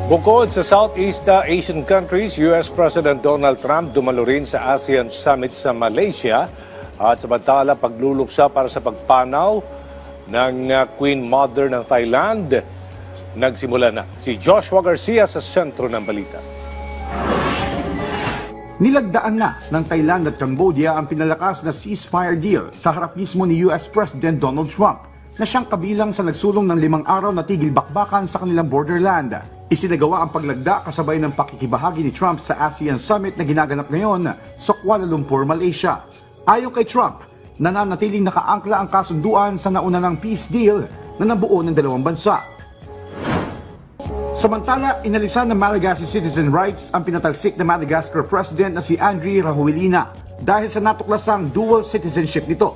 Bukod sa Southeast Asian countries, US President Donald Trump dumalo rin sa ASEAN Summit sa Malaysia at samantala pagluluksa para sa pagpanaw ng Queen Mother ng Thailand. Nagsimula na. Si Joshua Garcia sa sentro ng balita. Nilagdaan na ng Thailand at Cambodia ang pinalakas na ceasefire deal sa harap mismo ni US President Donald Trump na siyang kabilang sa nagsulong ng 5 araw na tigil bakbakan sa kanilang borderland. Isinagawa ang paglagda kasabay ng pakikibahagi ni Trump sa ASEAN Summit na ginaganap ngayon sa Kuala Lumpur, Malaysia. Ayon kay Trump, nananatiling nakaangkla ang kasunduan sa nauna ng peace deal na nabuo ng dalawang bansa. Samantala, inalisan ng Malagasy Citizen Rights ang pinatalsik na Madagascar President na si Andry Rajoelina dahil sa natuklasang dual citizenship nito.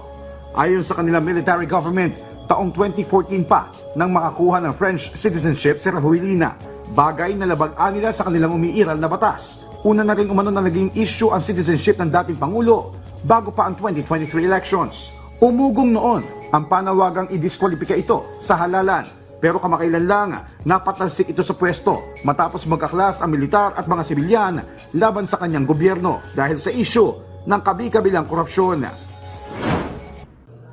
Ayon sa kanilang military government, taong 2014 pa nang makakuha ng French citizenship si Rajoelina, bagay na labag-an nila sa kanilang umiiral na batas. Una na rin umano na naging issue ang citizenship ng dating Pangulo bago pa ang 2023 elections. Umugong noon ang panawagang idiskwalipika ito sa halalan, pero kamakailan lang napatalsik ito sa pwesto matapos magkaklas ang militar at mga sibilyan laban sa kanyang gobyerno dahil sa issue ng kabi-kabilang korupsyon.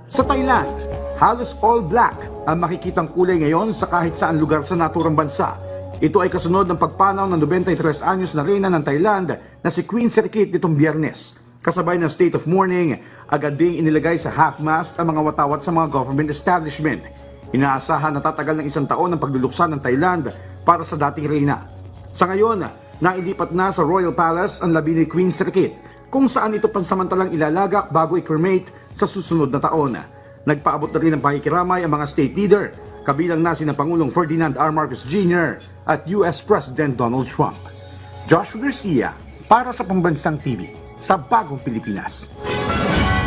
Sa Thailand, halos all black ang makikitang kulay ngayon sa kahit saan lugar sa naturang bansa. Ito ay kasunod ng pagpanaw ng 93 anyos na reyna ng Thailand na si Queen Sirikit nitong Biyernes. Kasabay ng state of mourning, agad ding inilagay sa half-mast ang mga watawat sa mga government establishment. Inaasahan na tatagal ng 1 taon ang pagluluksa ng Thailand para sa dating reyna. Sa ngayon, nailipat na sa Royal Palace ang labi ni Queen Sirikit, kung saan ito pansamantalang ilalagak bago i-cremate sa susunod na taon. Nagpaabot na rin ng pakikiramay ang mga state leader, kabilang na sina Pangulong Ferdinand R. Marcos Jr. at US President Donald Trump. Joshua Garcia para sa Pambansang TV sa Bagong Pilipinas.